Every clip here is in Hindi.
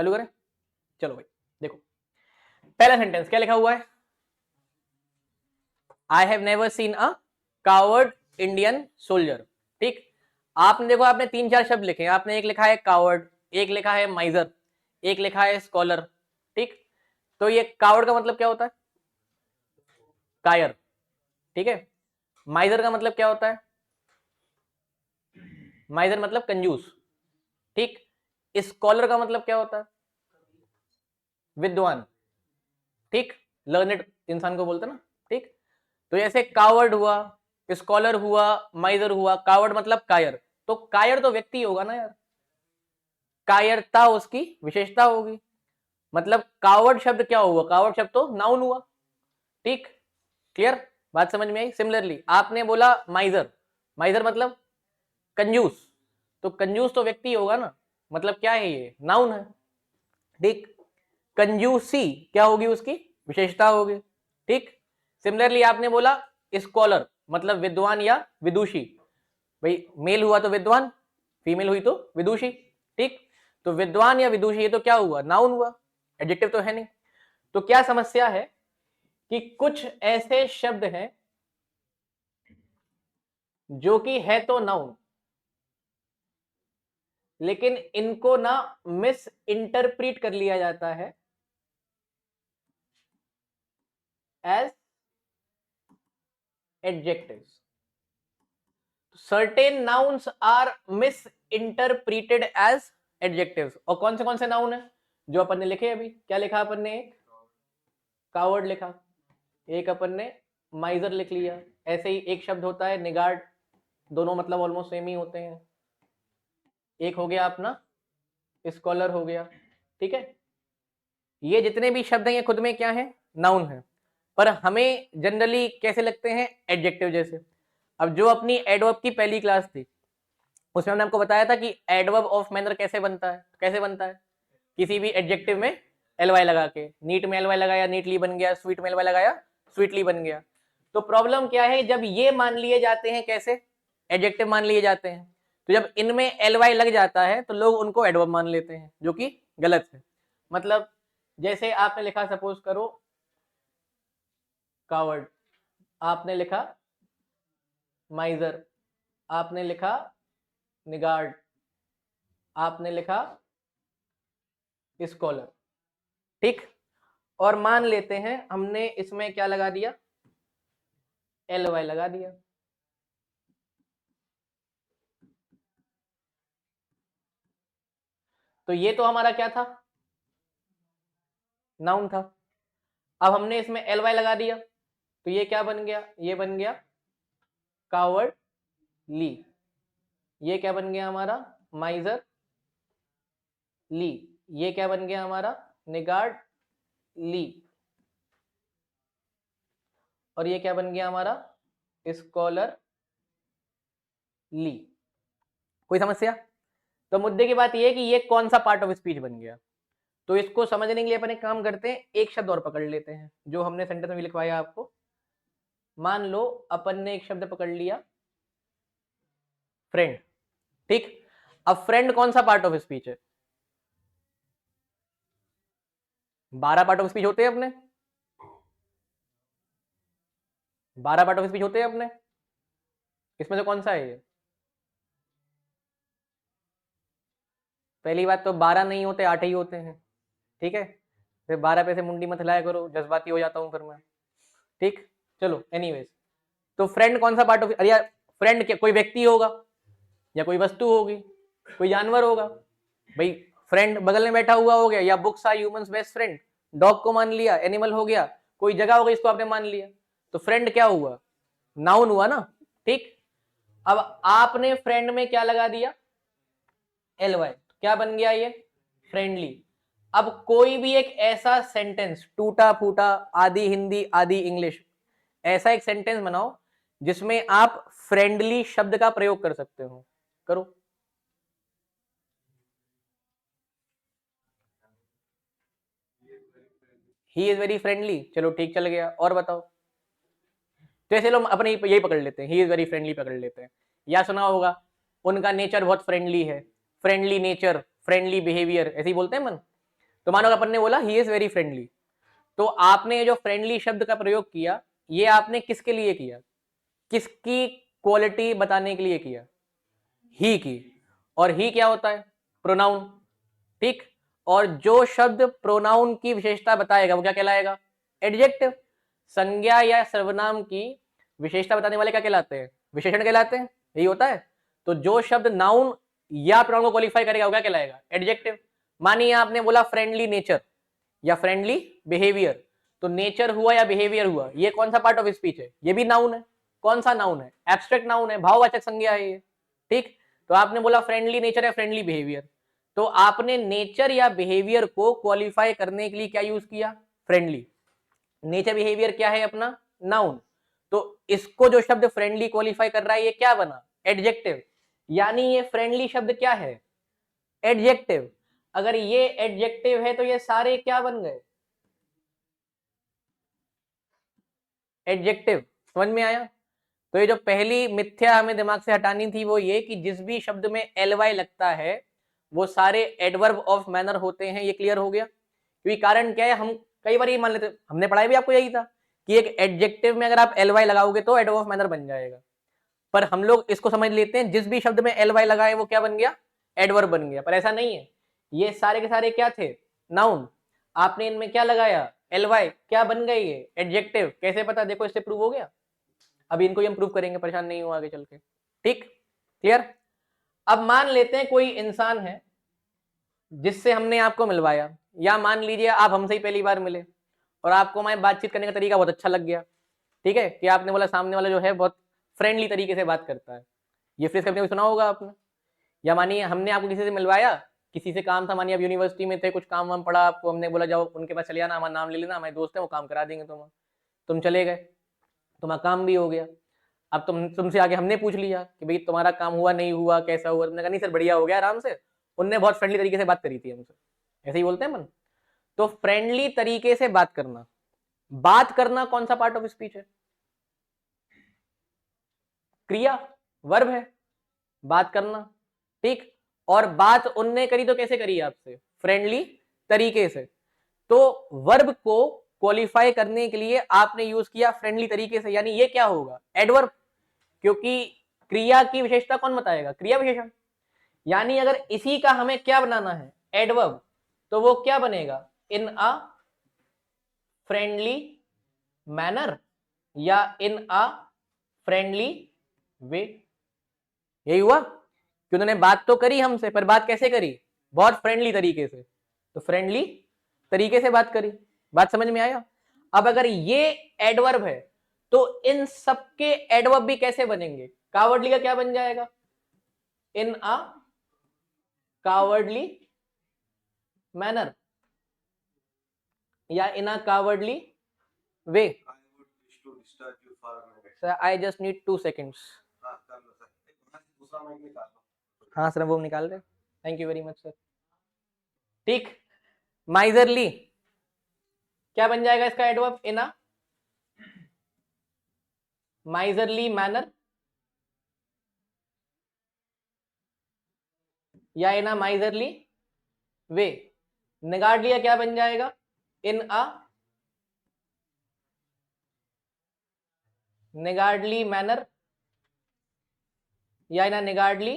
चालू करें, चलो भाई देखो पहला सेंटेंस क्या लिखा हुआ है, I have never seen a coward Indian soldier. ठीक, आपने देखो आपने 3-4 शब्द लिखे, आपने एक लिखा है कावर्ड, एक लिखा है माइजर, एक लिखा है स्कॉलर। ठीक, तो ये कावर्ड का मतलब क्या होता है, कायर। ठीक है, माइजर का मतलब क्या होता है, माइजर मतलब कंजूस। ठीक, स्कॉलर का मतलब क्या होता है, विद्वान। ठीक, लर्नेड इंसान को बोलते ना। ठीक, तो जैसे कावर्ड हुआ, स्कॉलर हुआ, माइजर हुआ। कावर्ड मतलब कायर, तो कायर तो व्यक्ति होगा ना यार, कायरता उसकी विशेषता होगी। मतलब कावर्ड शब्द क्या हुआ, कावर्ड शब्द तो नाउन हुआ। ठीक, क्लियर, बात समझ में आई। सिमिलरली आपने बोला माइजर, माइजर मतलब कंजूस, तो कंजूस तो व्यक्ति होगा ना, मतलब क्या है ये, नाउन है। ठीक, कंजूसी क्या होगी, उसकी विशेषता होगी। ठीक, सिमिलरली आपने बोला स्कॉलर मतलब विद्वान या विदुषी, भाई मेल हुआ तो विद्वान, फीमेल हुई तो विदुषी। ठीक, तो विद्वान या विदुषी ये तो क्या हुआ, नाउन हुआ, एडजेक्टिव तो है नहीं। तो क्या समस्या है कि कुछ ऐसे शब्द हैं जो कि है तो नाउन, लेकिन इनको ना मिस इंटरप्रीट कर लिया जाता है as adjectives. Certain nouns are misinterpreted as adjectives. और कौन से नाउन है जो अपन ने लिखे अभी, क्या लिखा अपन ने, एक कावर्ड लिखा, एक अपन ने माइजर लिख लिया। ऐसे ही एक शब्द होता है निगार्ड, दोनों मतलब ऑलमोस्ट सेम ही होते हैं। एक हो गया अपना स्कॉलर हो गया। ठीक है, ये जितने भी शब्द हैं ये खुद में क्या है, नाउन है, पर हमें जनरली कैसे लगते हैं, एडजेक्टिव जैसे। अब जो अपनी एडवर्ब की पहली क्लास थी उसमें हमने आपको बताया था कि एडवर्ब ऑफ मैनर कैसे बनता है, कैसे बनता है, किसी भी एडजेक्टिव में एल वाई लगा के, नीट में एल वाई लगाया नीटली बन गया, स्वीट में एल वाई लगाया स्वीटली बन गया। तो प्रॉब्लम क्या है, जब ये मान लिए जाते हैं, कैसे एडजेक्टिव मान लिए जाते हैं, तो जब इनमें एल वाई लग जाता है तो लोग उनको एडवर्ब मान लेते हैं, जो कि गलत है। मतलब जैसे आपने लिखा, सपोज करो कावर्ड, आपने लिखा माइजर, आपने लिखा निगार्ड, आपने लिखा स्कॉलर। ठीक, और मान लेते हैं हमने इसमें क्या लगा दिया, एल वाई लगा दिया। तो ये तो हमारा क्या था, नाउन था। अब हमने इसमें एल वाई लगा दिया तो ये क्या बन गया, ये बन गया कावर्ड ली। ये क्या बन गया हमारा, माइजर ली। ये क्या बन गया हमारा, निगार्ड ली। और ये क्या बन गया हमारा, स्कॉलर ली। कोई समस्या? तो मुद्दे की बात यह है कि ये कौन सा पार्ट ऑफ स्पीच बन गया। तो इसको समझने के लिए अपन एक काम करते हैं, एक शब्द और पकड़ लेते हैं जो हमने सेंटेंस में लिखवाया आपको। मान लो अपन ने एक शब्द पकड़ लिया फ्रेंड। ठीक, अब फ्रेंड कौन सा पार्ट ऑफ स्पीच है, 12 पार्ट ऑफ स्पीच होते हैं अपने, 12 पार्ट ऑफ स्पीच होते हैं अपने, इसमें से कौन सा है ये? पहली बात तो 12 नहीं होते, 8 ही होते हैं। ठीक है, फिर 12 पे से मुंडी मत हिलाया करो, जज्बाती हो जाता हूं फिर मैं। ठीक, चलो एनीवेज, तो फ्रेंड कौन सा पार्ट ऑफ, अरे यार फ्रेंड क्या कोई व्यक्ति होगा या कोई वस्तु होगी, कोई जानवर होगा भाई। फ्रेंड बगल में बैठा हुआ हो गया, या books are humans best friend, dog को मान लिया, एनिमल हो गया, कोई जगह हो गई इसको आपने मान लिया, तो फ्रेंड क्या हुआ, नाउन हुआ ना। ठीक, अब आपने फ्रेंड में क्या लगा दिया, एल वाई, क्या बन गया ये, फ्रेंडली। अब कोई भी एक ऐसा सेंटेंस, टूटा फूटा आधी हिंदी आधी इंग्लिश, ऐसा एक सेंटेंस बनाओ जिसमें आप फ्रेंडली शब्द का प्रयोग कर सकते हो, करो। ही इज वेरी फ्रेंडली, चलो ठीक, चल गया। और बताओ, तो ऐसे लोग अपने यही पकड़ लेते हैं, ही इज वेरी फ्रेंडली पकड़ लेते हैं। या सुना होगा उनका नेचर बहुत फ्रेंडली है, फ्रेंडली नेचर, फ्रेंडली बिहेवियर, ऐसे ही बोलते हैं मन। तो मानो अपन ने बोला ही इज वेरी फ्रेंडली, तो आपने जो फ्रेंडली शब्द का प्रयोग किया ये आपने किसके लिए किया, किसकी क्वालिटी बताने के लिए किया, ही की। और ही क्या होता है, प्रोनाउन, ठीक। और जो शब्द प्रोनाउन की विशेषता बताएगा वो क्या कहलाएगा, एडजेक्टिव। संज्ञा या सर्वनाम की विशेषता बताने वाले क्या कहलाते हैं, विशेषण कहलाते हैं, यही होता है। तो जो शब्द नाउन या प्रोनाउन को क्वालिफाई करेगा वो क्या कहलाएगा, एडजेक्टिव। मानिए आपने बोला फ्रेंडली नेचर या फ्रेंडली बिहेवियर, तो नेचर हुआ या बिहेवियर हुआ, ये कौन सा पार्ट ऑफ स्पीच है, ये भी नाउन है। कौन सा नाउन है, एब्स्ट्रैक्ट नाउन है, भाववाचक संज्ञा है ये, ठीक। तो आपने बोला फ्रेंडली नेचर या फ्रेंडली बिहेवियर, तो आपने नेचर या बिहेवियर को क्वालिफाई करने के लिए क्या यूज किया, फ्रेंडली। नेचर बिहेवियर क्या है अपना, नाउन। तो इसको जो शब्द फ्रेंडली क्वालिफाई कर रहा है ये क्या बना, एडजेक्टिव। यानी ये फ्रेंडली शब्द क्या है, एडजेक्टिव। अगर ये एडजेक्टिव है तो ये सारे क्या बन गए, एडजेक्टिव। समझ में आया। तो ये जो पहली मिथ्या हमें दिमाग से हटानी थी वो ये कि जिस भी शब्द में एल वाई लगता है वो सारे एडवर्ब ऑफ मैनर होते हैं, ये क्लियर हो गया। क्योंकि कारण क्या है, हम कई बार ये मान लेते, हमने पढ़ाई भी आपको यही था कि एक एडजेक्टिव में अगर आप एल वाई लगाओगे तो एडवर्ब ऑफ मैनर बन जाएगा, पर हम लोग इसको समझ लेते हैं जिस भी शब्द में एल वाई लगाए वो क्या बन गया, एडवर्ब बन गया। पर ऐसा नहीं है, ये सारे के सारे क्या थे, नाउन। आपने इनमें क्या लगाया, एल वाई, क्या बन गई ये, एडजेक्टिव। कैसे पता, देखो इससे प्रूव हो गया। अभी इनको हम प्रूव करेंगे, परेशान नहीं हो आगे चल के, ठीक, क्लियर। अब मान लेते हैं कोई इंसान है जिससे हमने आपको मिलवाया, या मान लीजिए आप हमसे ही पहली बार मिले और आपको हमारे बातचीत करने का तरीका बहुत अच्छा लग गया, ठीक है, कि आपने बोला सामने वाला जो है बहुत फ्रेंडली तरीके से बात करता है, ये फ्रेज कभी सुना होगा आपने। या मानिए हमने आपको किसी से मिलवाया, किसी से काम था, मानिए आप यूनिवर्सिटी में थे, कुछ काम वाम पड़ा आपको, हमने बोला जाओ उनके पास चले जाना, हमारा नाम ले लेना, हमारे दोस्त हैं वो काम करा देंगे तुम चले गए, तुम्हारा काम भी हो गया। अब तुमसे आगे हमने पूछ लिया कि भाई तुम्हारा काम हुआ नहीं हुआ, कैसा हुआ, तुमने कहा नहीं सर बढ़िया हो गया आराम से, उनने बहुत फ्रेंडली तरीके से बात करी थी हमसे, ऐसे ही बोलते हैं मन। तो फ्रेंडली तरीके से बात करना कौन सा पार्ट ऑफ स्पीच है, क्रिया, वर्ब है, बात करना, ठीक। और बात उनने करी तो कैसे करी आपसे, फ्रेंडली तरीके से। तो वर्ब को क्वालिफाई करने के लिए आपने यूज किया फ्रेंडली तरीके से, यानी ये क्या होगा, एडवर्ब। क्योंकि क्रिया की विशेषता कौन बताएगा, क्रिया विशेषण। यानी अगर इसी का हमें क्या बनाना है, एडवर्ब, तो वो क्या बनेगा, इन अ फ्रेंडली मैनर या इन अ फ्रेंडली वे। यही हुआ कि उन्होंने बात तो करी हमसे, पर बात कैसे करी, बहुत फ्रेंडली तरीके से। तो फ्रेंडली तरीके से बात करी, बात समझ में आया। अब अगर ये एडवर्ब है तो इन सबके एडवर्ब भी कैसे बनेंगे, कावर्डली का क्या बन जाएगा, इन अ कावर्डली मैनर या in a cowardly way. Sir I just need 2 seconds। हाँ सर वो निकाल रहे, thank you very much sir, ठीक। माइजरली क्या बन जाएगा इसका adverb, in a miserly manner या in a miserly way. Niggardly क्या बन जाएगा, इन अ निगार्डली मैनर या in a niggardly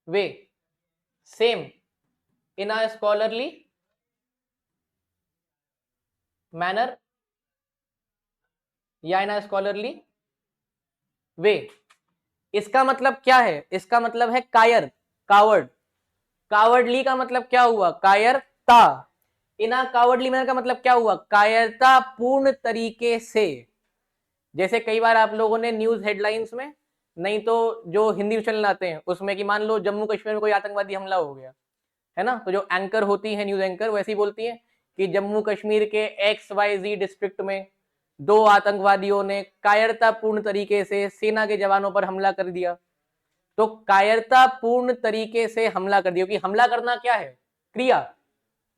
way. Same, in a scholarly manner या इन अ स्कॉलरली वे। इसका मतलब क्या है, इसका मतलब है कायर, कावर्ड। कावर्डली का मतलब क्या हुआ, कायरता। इना कावर्डली मैनर का मतलब क्या हुआ, कायरता पूर्ण तरीके से। जैसे कई बार आप लोगों ने न्यूज हेडलाइंस में, नहीं तो जो हिंदी चैनल आते हैं उसमें, कि मान लो जम्मू कश्मीर में कोई आतंकवादी हमला हो गया है ना, तो जो एंकर होती है न्यूज एंकर वैसी बोलती है कि जम्मू कश्मीर के XYZ डिस्ट्रिक्ट में 2 आतंकवादियों ने कायरतापूर्ण तरीके से सेना के जवानों पर हमला कर दिया। तो कायरतापूर्ण तरीके से हमला कर दिया, कि हमला करना क्या है, क्रिया,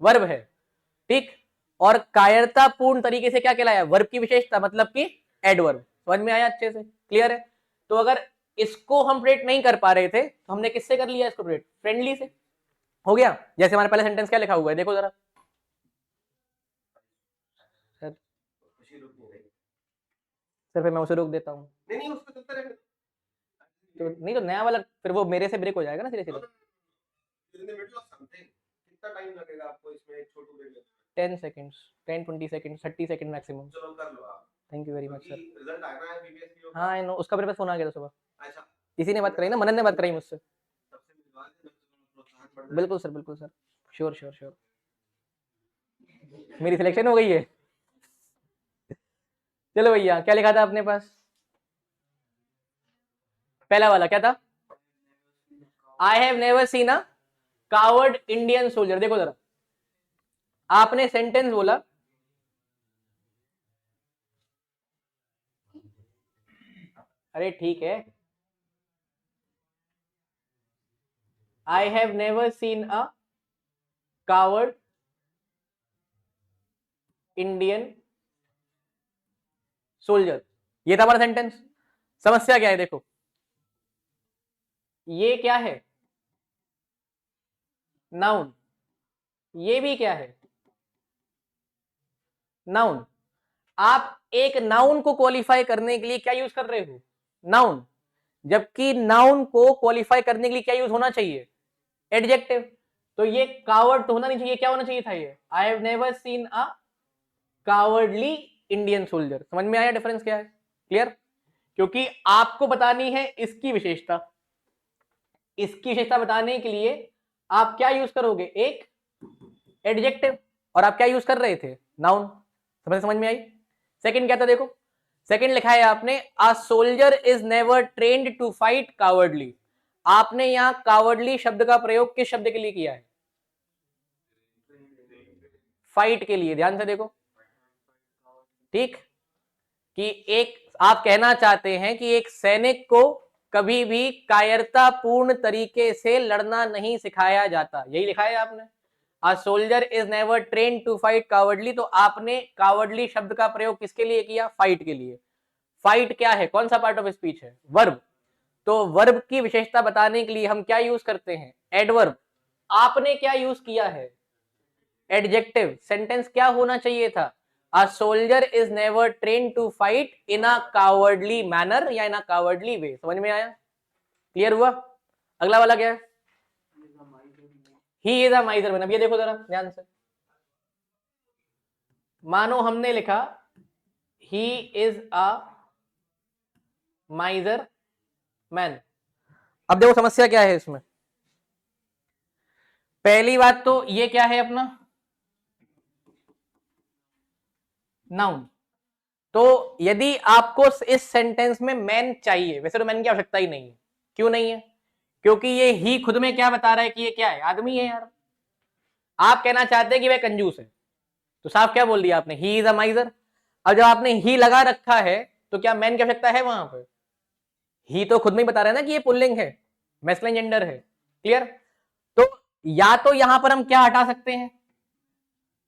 वर्ब है, ठीक। और कायरतापूर्ण तरीके से क्या कहलाया, वर्ब की विशेषता, मतलब कि एडवर्ब। समझ में आया अच्छे से, क्लियर है। तो अगर इसको हम प्रेडिक्ट नहीं कर पा रहे थे तो हमने किससे कर लिया इसको प्रेडिक्ट, फ्रेंडली से। हो गया। जैसे हमारे पहले सेंटेंस क्या लिखा हुआ है देखो जरा, सिर्फ मैं उसे रोक देता हूँ। नहीं उसको चलता रहेगा तो नहीं, तो नया वाला फिर वो मेरे से ब्रेक हो जाएगा ना सीधे सीधे। कितना टाइम लगेगा आपको इसमें एक छोटू break? 10 seconds, 10 20 seconds, 30 second maximum. चलो कर लो आप। Thank you very much sir. Result आएगा है बीबीएस की? हाँ आई नो, उसका मेरे पास फोन आ गया था सुबह। अच्छा, इसी ने बात कराई ना, मनन ने बात कराई मुझसे। बिल्कुल सर, बिल्कुल सर, श्योर श्योर श्योर। मेरी सिलेक्शन हो गई है। चलो भैया, क्या लिखा था अपने पास? पहला वाला क्या था? I have never seen a coward Indian soldier. देखो जरा, आपने सेंटेंस बोला, अरे ठीक है, I have never seen a coward Indian soldier, ये था हमारा सेंटेंस। समस्या क्या है देखो, ये क्या है? नाउन। ये भी क्या है? नाउन। आप एक नाउन को क्वालिफाई करने के लिए क्या यूज कर रहे हो? नाउन। जबकि नाउन को क्वालिफाई करने के लिए क्या यूज होना चाहिए? एडजेक्टिव। तो ये कावर्ड तो होना नहीं चाहिए, क्या होना चाहिए था? ये I have never seen a cowardly Indian soldier. समझ में आया डिफरेंस क्या है? क्लियर? क्योंकि आपको बतानी है इसकी विशेषता, इसकी विशेषता बताने के लिए आप क्या यूज करोगे? एक एडजेक्टिव। और आप क्या यूज कर रहे थे? नाउन। समझ में आई? सेकंड क्या था देखो, सेकंड लिखा है आपने, a soldier is never trained to fight cowardly. आपने यहां कावर्डली शब्द का प्रयोग किस शब्द के लिए किया है? फाइट के लिए। ध्यान से देखो, ठीक, कि एक आप कहना चाहते हैं कि एक सैनिक को कभी भी कायरतापूर्ण तरीके से लड़ना नहीं सिखाया जाता, यही लिखा है आपने। A soldier is never trained to fight cowardly, तो आपने कावर्डली शब्द का प्रयोग किसके लिए किया? फाइट के लिए। फाइट क्या है? कौन सा पार्ट ऑफ स्पीच है? वर्ब। तो वर्ब की विशेषता बताने के लिए हम क्या यूज करते हैं? एडवर्ब। आपने क्या यूज किया है? एडजेक्टिव। सेंटेंस क्या होना चाहिए था? A soldier is never train to fight in a cowardly manner या इन अ कावर्डली वे। समझ में आया? क्लियर हुआ? अगला वाला क्या है? He is a माइजर man. अब ये देखो जरा ध्यान से, मानो हमने लिखा ही इज अ माइजर मैन। अब देखो समस्या क्या है इसमें। पहली बात तो ये क्या है अपना? नाउन। तो यदि आपको इस सेंटेंस में मैन चाहिए, वैसे तो मैन की आवश्यकता ही नहीं है। क्यों नहीं है? क्योंकि ये ही खुद में क्या बता रहा है कि ये क्या है? आदमी है यार। आप कहना चाहते हैं कि वह कंजूस है, तो साफ क्या बोल दिया आपने? He is a माइजर। अब जब आपने ही लगा रखा है तो क्या मैन की आवश्यकता है वहां पर? ही तो खुद में ही बता रहा है ना कि ये पुल्लिंग है, मैस्कुलिन जेंडर है। क्लियर? तो या तो यहां पर हम क्या हटा सकते हैं?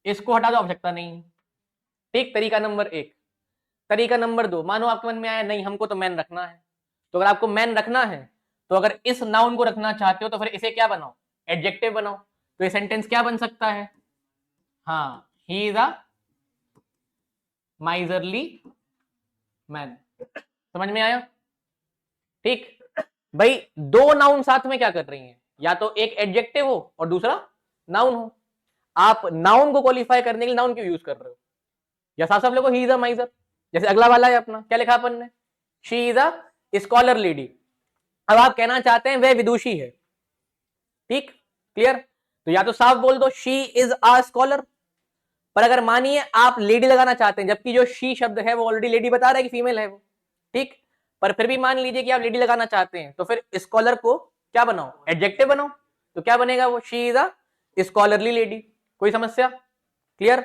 इसको हटा दो, आवश्यकता नहीं है। ठीक, तरीका नंबर एक। तरीका नंबर दो, मानो आपके मन में आया नहीं हमको तो मैन रखना है, तो अगर आपको मैन रखना है तो अगर इस नाउन को रखना चाहते हो तो फिर इसे क्या बनाओ? एडजेक्टिव बनाओ। तो ये सेंटेंस क्या बन सकता है? हाँ, he is a miserly man. समझ में आया? ठीक भाई, दो नाउन साथ में क्या कर रही हैं? या तो एक एडजेक्टिव हो और दूसरा नाउन हो। आप नाउन को क्वालिफाई करने के लिए नाउन क्यों यूज कर रहे हो? या साफ साफ लिखो ही इज अ माइजर। जैसे अगला वाला है अपना, क्या लिखा अपन ने? She is a scholar lady. अब आप कहना चाहते हैं वह विदुषी है। ठीक, क्लियर? तो या तो साफ बोल दो शी इज अ स्कॉलर, पर अगर मानिए आप लेडी लगाना चाहते हैं, जबकि जो शी शब्द है वो ऑलरेडी लेडी बता रहा है कि फीमेल है वो, ठीक, पर फिर भी मान लीजिए कि आप लेडी लगाना चाहते हैं, तो फिर स्कॉलर को क्या बनाओ? एडजेक्टिव बनाओ। तो क्या बनेगा वो? She is a scholarly lady. कोई समस्या? क्लियर?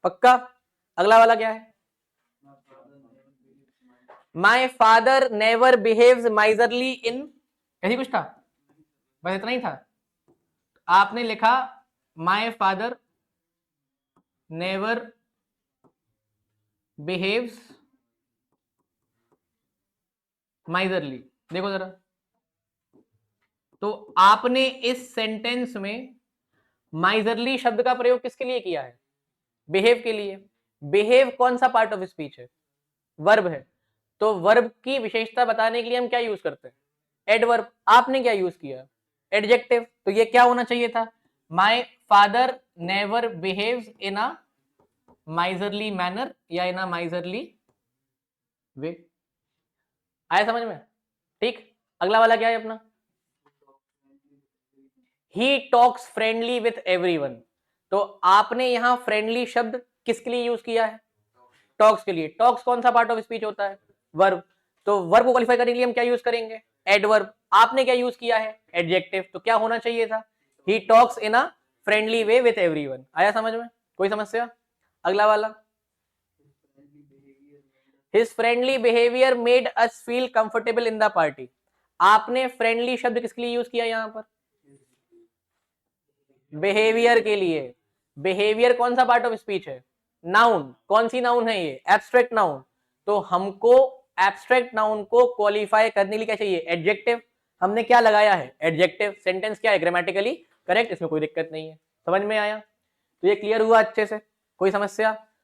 पक्का? अगला वाला क्या है? My father never behaves miserly in, ऐसी कुछ था, बस इतना ही था। आपने लिखा my father never behaves miserly. देखो जरा, तो आपने इस सेंटेंस में माइजरली शब्द का प्रयोग किसके लिए किया है? बिहेव के लिए। बिहेव कौन सा पार्ट ऑफ स्पीच है? वर्ब है। तो वर्ब की विशेषता बताने के लिए हम क्या यूज करते हैं? एडवर्ब। आपने क्या यूज किया? एडजेक्टिव। तो ये क्या होना चाहिए था? My father never behaves in a miserly manner या इन अ माइजरली वे। आया समझ में? ठीक। अगला वाला क्या है अपना? He talks friendly with everyone. तो आपने यहां फ्रेंडली शब्द किसके लिए यूज किया है? टॉक्स के लिए। टॉक्स कौन सा पार्ट ऑफ स्पीच होता है? वर्ब। तो वर्ब को क्वालिफाई करने के लिए हम क्या यूज करेंगे? एडवर्ब। आपने क्या यूज किया है? एडजेक्टिव। तो क्या होना चाहिए था? He talks in a friendly way with everyone. आया समझ में? कोई समस्या? अगला वाला, his friendly behaviour made us feel comfortable in the party. आपने फ्रेंडली शब्द किसके लिए यूज किया यहां पर? बिहेवियर के लिए। बिहेवियर कौन सा पार्ट ऑफ स्पीच है? नाउन। कौन सी नाउन है ये? Abstract noun. तो हमको एब्स्ट्रैक्ट नाउन को क्वालिफाई करने के लिए क्या चाहिए? एडजेक्टिव। हमने क्या लगाया है? एडजेक्टिव। सेंटेंस क्या है? ग्रामेटिकली करेक्ट, इसमें कोई दिक्कत नहीं है। समझ में आया? तो ये क्लियर हुआ अच्छे से? कोई समस्या?